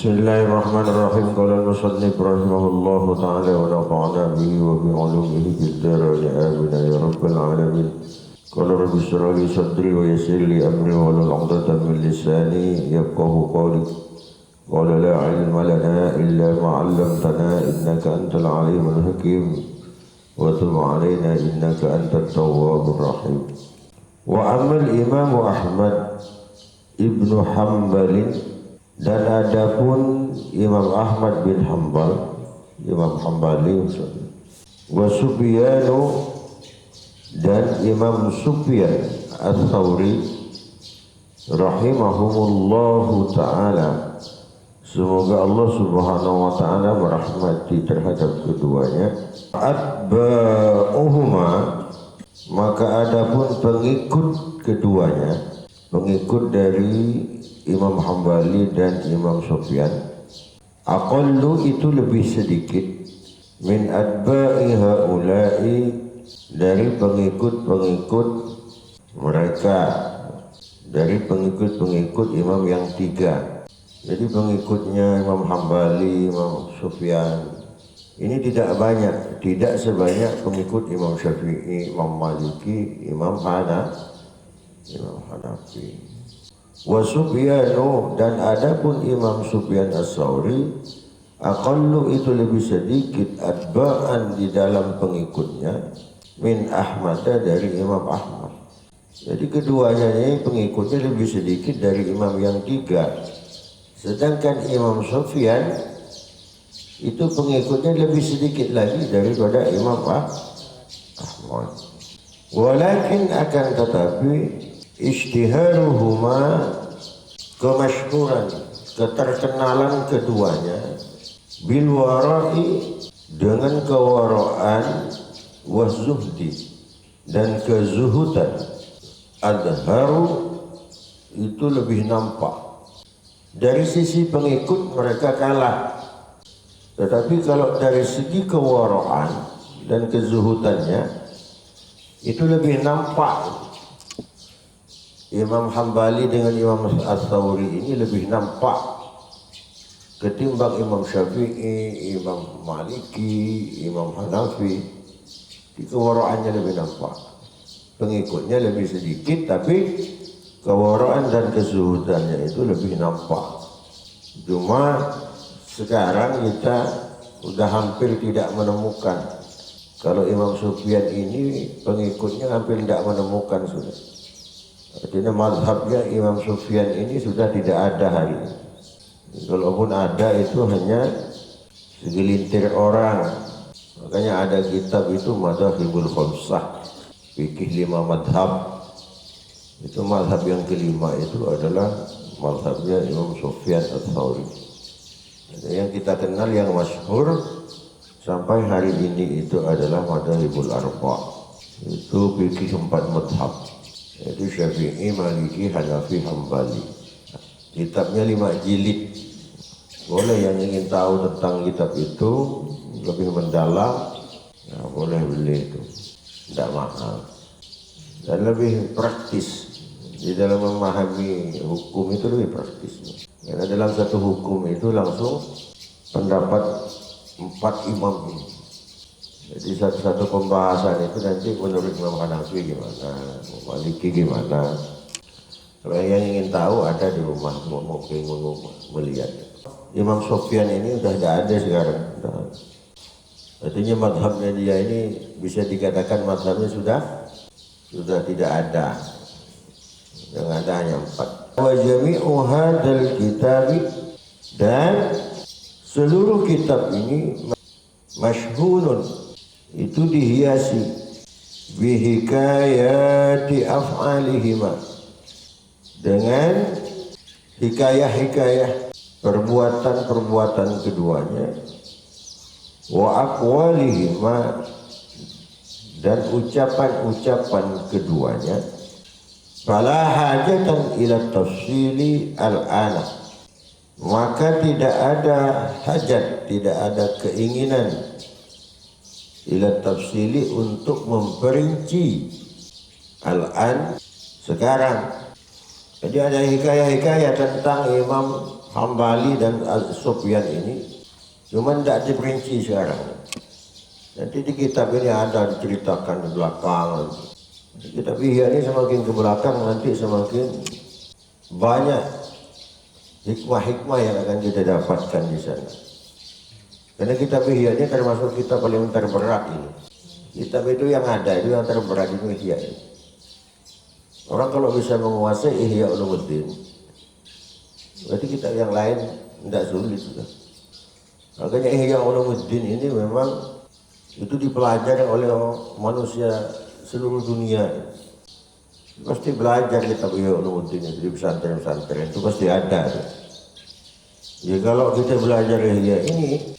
Bismillahirrahmanirrahim. Qala al-musannif rahimahullahu ta'ala wa nafa'ana bihi wa bi 'ulumihi fid dharain amin ya rabbal alamin. Qala rabbi shrah li sadri wa yassir li amri wa hlul 'uqdatam min lisani yafqahu qawli. Qala la 'ilma lana illa ma 'allamtana innaka antal 'alimul hakim. Wa tub 'alaina innaka antat tawwabur rahim. Wa amal Imam Ahmad ibnu Hanbal, dan adapun Imam Ahmad bin Hanbal, Imam Hanbali, wa Sufyanu, dan Imam Sufyan Ats-Tsauri rahimahumullahu ta'ala, semoga Allah subhanahu wa ta'ala merahmati terhadap keduanya. Atba'uhuma, maka adapun pengikut keduanya, pengikut dari Imam Hanbali dan Imam Sufyan, aqallu, itu lebih sedikit, min atba'i haula'i, dari pengikut-pengikut mereka, dari pengikut-pengikut imam yang tiga. Jadi pengikutnya Imam Hanbali, Imam Sufyan ini tidak banyak, tidak sebanyak pengikut Imam Syafi'i, Imam Maliki, Imam Hanafi. Wa Sufyanu, dan adapun Imam Sufyan Ats-Tsauri, aqallu, itu lebih sedikit, atba'an, di dalam pengikutnya, min Ahmad, dari Imam Ahmad. Jadi keduanya ini pengikutnya lebih sedikit dari imam yang tiga. Sedangkan Imam Sufyan itu pengikutnya lebih sedikit lagi daripada Imam Ahmad. Walakin, akan tetapi, ishtiharuhuma, kemasyhuran, keterkenalan keduanya, bil wara'i, dengan kewaraan, wazuhdi, dan kezuhudan, adharu, itu lebih nampak. Dari sisi pengikut mereka kalah, tetapi kalau dari segi kewaraan dan kezuhudannya itu lebih nampak. Imam Hanbali dengan Imam Ats-Tsauri ini lebih nampak ketimbang Imam Syafi'i, Imam Maliki, Imam Hanafi. Di kewaraannya lebih nampak. Pengikutnya lebih sedikit, tapi kewaraan dan kezuhudannya itu lebih nampak. Cuma sekarang kita sudah hampir tidak menemukan. Kalau Imam Sufyan ini pengikutnya hampir tidak menemukan sudah. Artinya mazhabnya Imam Sufyan ini sudah tidak ada hari ini. Kalaupun ada itu hanya segelintir orang. Makanya ada kitab itu Madzhabul Khamsah, fikih 5 mazhab. Itu mazhab yang kelima itu adalah mazhabnya Imam Sufyan Ats-Tsauri. Yang kita kenal, yang masyhur sampai hari ini itu adalah Madzhabul Arba'. Itu fikih 4 mazhab. Itu Syafi'i, Maliki, Hanafi, Hanbali. Kitabnya 5 jilid. Boleh yang ingin tahu tentang kitab itu lebih mendalam, ya boleh beli itu, tidak mahal dan lebih praktis. Di dalam memahami hukum itu lebih praktis, karena dalam satu hukum itu langsung pendapat 4 imam ini. Jadi satu-satu pembahasan itu nanti menurut Imam Hanafi gimana, Maliki gimana. Kalau yang ingin tahu ada di rumah, mau melihat. Imam Sufyan ini sudah tidak ada sekarang. Artinya mazhabnya dia ini bisa dikatakan mazhabnya sudah tidak ada. Yang ada hanya 4. Wa jami'u hadzal kitabi, dan seluruh kitab ini masyhurun, itu dihiasi, bihikayati af'alihima, dengan hikayah-hikayah perbuatan-perbuatan keduanya, wa aqwalihima, dan ucapan-ucapan keduanya. Fala hajatan ila tafsili al-ana, maka tidak ada hajat, tidak ada keinginan, ila tafsili, untuk memperinci al-an, sekarang. Jadi ada hikayah-hikayah tentang Imam Hambali dan Sufyan ini, cuman tidak diperinci sekarang. Nanti di kitab ini ada diceritakan di belakang. Kitab Ihya ini semakin ke belakang nanti semakin banyak hikmah-hikmah yang akan kita dapatkan di sana. Karena kitab Ihya ini termasuk kitab paling terberat ini. Kitab itu yang ada itu yang terberat itu Ihya ini. Orang kalau bisa menguasai Ihya Ulumuddin, berarti kitab yang lain tidak sulit sudah. Makanya Ihya Ulumuddin ini memang itu dipelajari oleh manusia seluruh dunia. Pasti belajar kitab Ihya Ulumuddin di pesantren-pesantren itu pasti ada. Ya kalau kita belajar Ihya ini,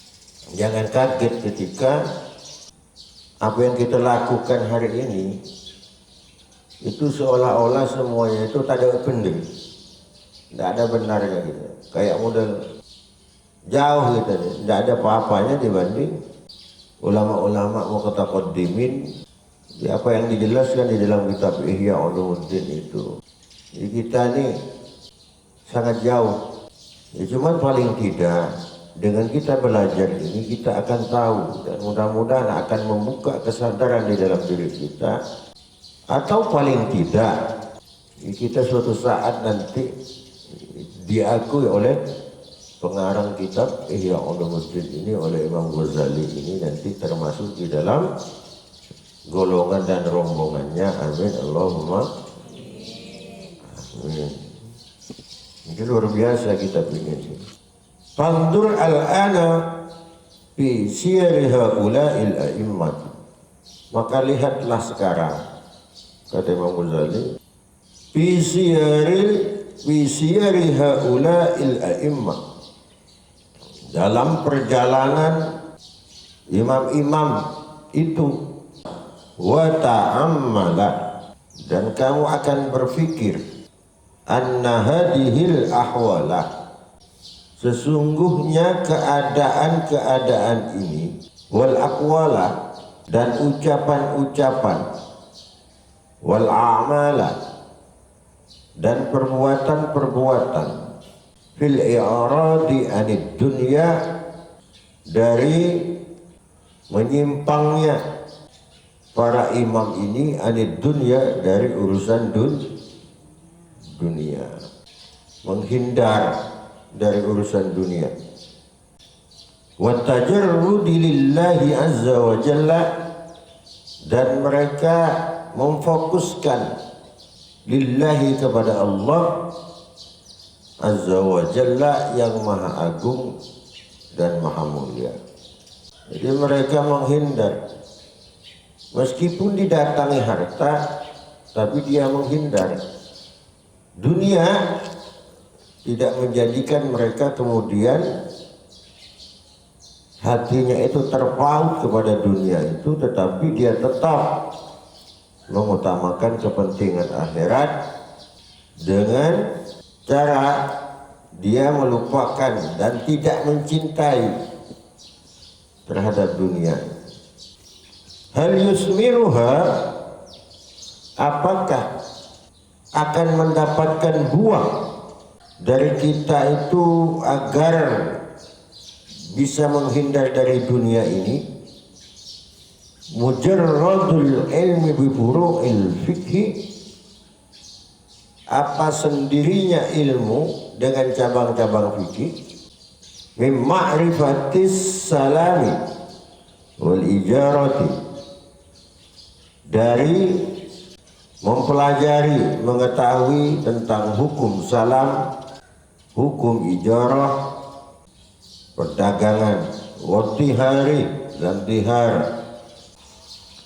jangan kaget ketika apa yang kita lakukan hari ini itu seolah-olah semuanya itu tak ada pending, tidak ada benarnya gitu. Kayak model jauh gitu, tidak ada apa-apanya dibanding ulama-ulama muqtaqaddimin di apa yang dijelaskan di dalam kitab Ihya Ulumuddin itu. Jadi kita ini sangat jauh. Ya, cuman paling tidak dengan kita belajar ini kita akan tahu dan mudah-mudahan akan membuka kesadaran di dalam diri kita, atau paling tidak kita suatu saat nanti diakui oleh pengarang kitab Ihya Ulumuddin ini, oleh Imam Ghazali ini, nanti termasuk di dalam golongan dan rombongannya. Amin Allahumma amin. Ini luar biasa kitab ini. Fandur al-ana fi siyari haula'il a'immat. Maka lihatlah sekarang, kata Imam Ghazali, fi siyari haula'il a'immat, dalam perjalanan imam-imam itu, wa ta'ammala, dan kamu akan berfikir, anna hadihil ahwalah, sesungguhnya keadaan-keadaan ini, wal aqwala, dan ucapan-ucapan, wal a'mala, dan perbuatan-perbuatan, fil i'radi anid dunya, dari menyimpangnya para imam ini anid dunya, dari urusan dunia, menghindar dari urusan dunia, wa tajarrudi lillahi azza wa jalla, dan mereka memfokuskan lillahi, kepada Allah azza wa jalla yang maha agung dan maha mulia. Jadi mereka menghindar, meskipun didatangi harta, tapi dia menghindar. Dunia tidak menjadikan mereka kemudian hatinya itu terpaut kepada dunia itu, tetapi dia tetap mengutamakan kepentingan akhirat dengan cara dia melupakan dan tidak mencintai terhadap dunia. Hal yusmiruha, apakah akan mendapatkan buah dari kita itu agar bisa menghindar dari dunia ini? Mujarradul ilmi bi furu'il fikhi, apa sendirinya ilmu dengan cabang-cabang fikih, min ma'rifatis salami wal ijarati, dari mempelajari, mengetahui tentang hukum salam, hukum ijarah, perdagangan, watihari, dan tihar,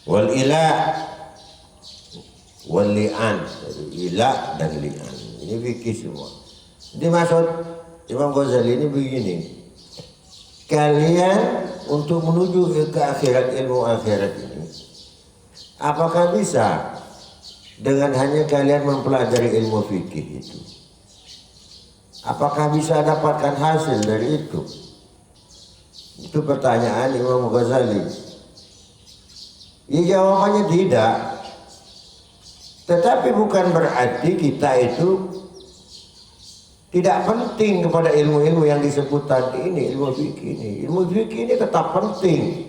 wal ila, wal li'an, ila dan li'an. Ini fikih semua. Jadi maksud Imam Ghazali ini begini, kalian untuk menuju ke akhirat, ilmu akhirat ini, apakah bisa dengan hanya kalian mempelajari ilmu fikih itu? Apakah bisa dapatkan hasil dari itu? Itu pertanyaan Imam Ghazali. Ya, jawabannya tidak. Tetapi bukan berarti kita itu Tidak penting kepada ilmu-ilmu yang disebut tadi ini, ilmu fikih ini. Ilmu fikih ini tetap penting.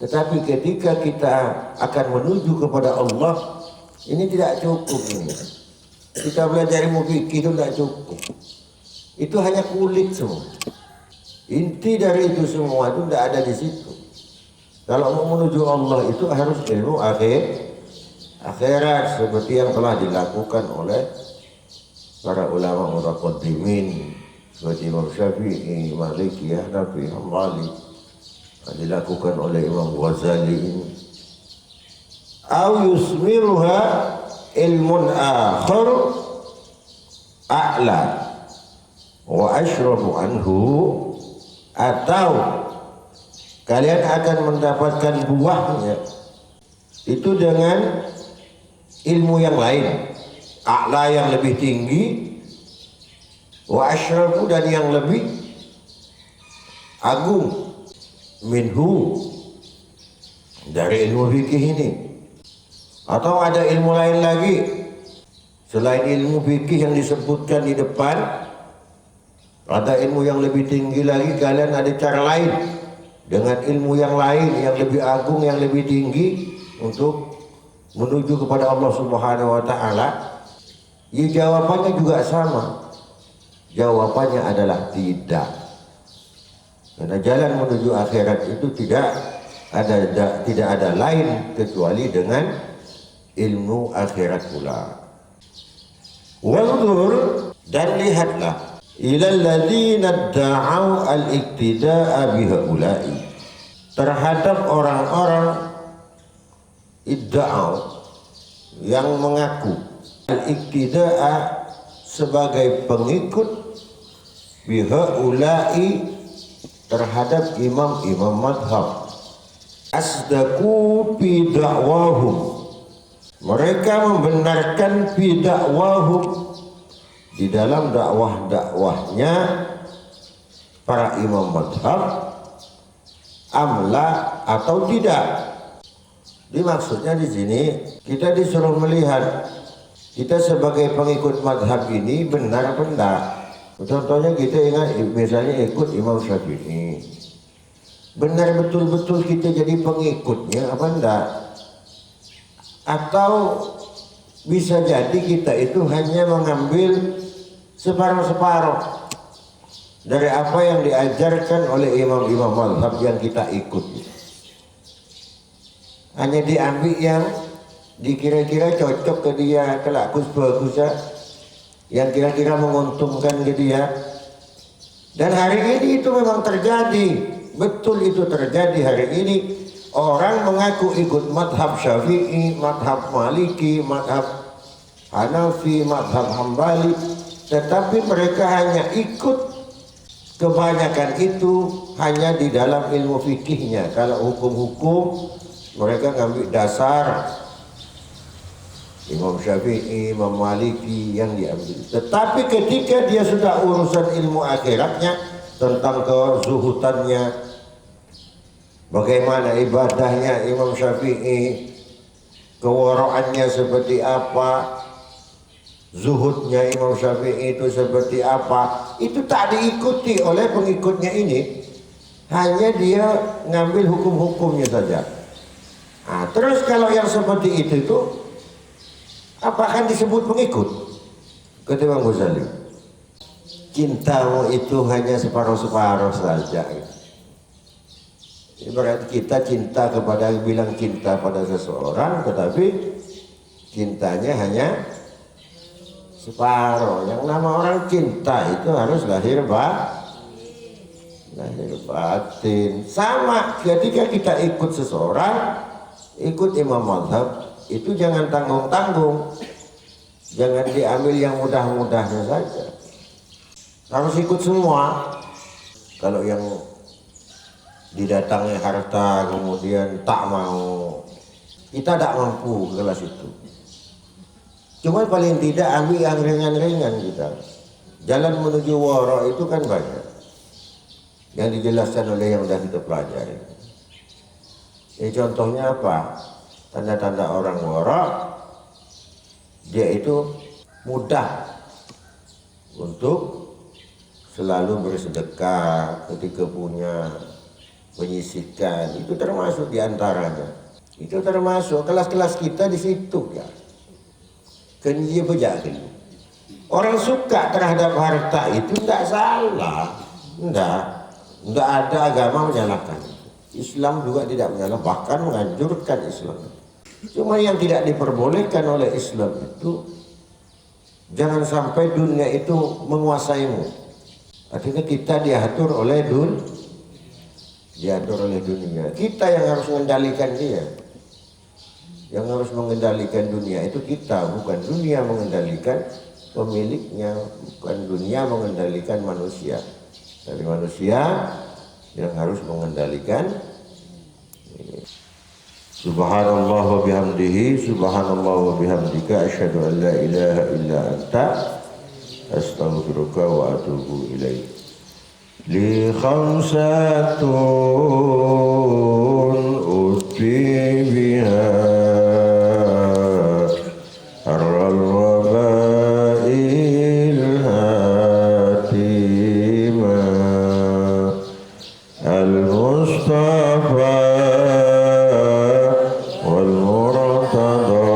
Tetapi ketika kita akan menuju kepada Allah, ini tidak cukup ini. Kita belajar ilmu fikih itu tidak cukup. Itu hanya kulit semua. Inti dari itu semua itu tidak ada di situ. Kalau mau menuju Allah itu harus ilmu akhirat seperti yang telah dilakukan oleh para ulama mutaqaddimin seperti Imam Syafi'i, Maliki, Hanafi, Hambali, dilakukan oleh Imam Ghazali ini. Au yusmiruha ilmun akhar a'la wa ashrafu anhu, atau kalian akan mendapatkan buahnya itu dengan ilmu yang lain, a'la yang lebih tinggi, wa ashrafu dan yang lebih agung, minhu dari ilmu fikih ini. Atau ada ilmu lain lagi selain ilmu fikih yang disebutkan di depan, ada ilmu yang lebih tinggi lagi, kalian ada cara lain dengan ilmu yang lain yang lebih agung, yang lebih tinggi untuk menuju kepada Allah Subhanahu wa taala? Ya, jawabannya juga sama. Jawabannya adalah tidak. Karena jalan menuju akhirat itu tidak ada lain kecuali dengan ilmu akhirat pula. Wanzur, dan lihatlah, ilal ladzina da'au al-iktida'a bihaula'i, terhadap orang-orang idda'au yang mengaku al-iktida'a sebagai pengikut bihaula'i terhadap imam-imam madhab. Asdaku fi da'wahum, mereka membenarkan fi da'wahum di dalam dakwah-dakwahnya para imam madhab, amla atau tidak. Dimaksudnya di sini kita disuruh melihat kita sebagai pengikut madhab ini benar apa enggak. Contohnya kita ingat misalnya ikut Imam Syafi'i, benar betul-betul kita jadi pengikutnya apa enggak? Atau bisa jadi kita itu hanya mengambil separuh-separuh dari apa yang diajarkan oleh imam-imam mazhab yang kita ikuti. Hanya diambil yang dikira-kira cocok ke dia, kelakus bagusnya, yang kira-kira menguntungkan ke dia. Dan hari ini itu memang terjadi, betul itu terjadi hari ini. Orang mengaku ikut madhab Syafi'i, madhab Maliki, madhab Hanafi, madhab Hambali, tetapi mereka hanya ikut, kebanyakan itu hanya di dalam ilmu fikihnya. Kalau hukum-hukum mereka ngambil dasar Imam Syafi'i, Imam Maliki yang diambil. Tetapi ketika dia sudah urusan ilmu akhiratnya, tentang kezuhutannya, bagaimana ibadahnya Imam Syafi'i, kewaraannya seperti apa, zuhudnya Imam Syafi'i itu seperti apa, itu tak diikuti oleh pengikutnya ini. Hanya dia ngambil hukum-hukumnya saja. Nah, terus kalau yang seperti itu apakah disebut pengikut? Kata Imam Ghazali, cintamu itu hanya separuh-separuh saja. Ibarat kita cinta kepada, bilang cinta pada seseorang, tetapi cintanya hanya separuh. Yang nama orang cinta itu harus lahir batin. Sama ketika kita ikut seseorang, ikut imam mazhab, itu jangan tanggung-tanggung, jangan diambil yang mudah-mudahnya saja, harus ikut semua. Kalau yang didatangi harta kemudian tak mau, kita tak mampu kelas itu. Cuma paling tidak ambil yang ringan-ringan kita. Jalan menuju wara itu kan banyak yang dijelaskan oleh yang sudah kita pelajari. Contohnya apa? Tanda-tanda orang wara, dia itu mudah untuk selalu bersedekah ketika punya, menyisihkan, itu termasuk diantaranya. Itu termasuk kelas-kelas kita di situ ya. Kan dia berjahil. Orang suka terhadap harta itu enggak salah, enggak ada agama menyalahkan. Islam juga tidak menyalahkan, bahkan menganjurkan Islam. Cuma yang tidak diperbolehkan oleh Islam itu jangan sampai dunia itu menguasaimu. Artinya kita diatur oleh dunia. Kita yang harus mengendalikan dia. Yang harus mengendalikan dunia itu kita, bukan dunia mengendalikan pemiliknya, bukan dunia mengendalikan manusia. Dari manusia yang harus mengendalikan. Subhanallah wa bihamdihi, subhanallah wa bihamdika, asyhadu an la ilaha illa anta, astaghfiruka wa atubu ilaik. Li khamsatun uti biha arral wabail hatima al-Mustafa والمرتضى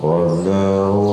والله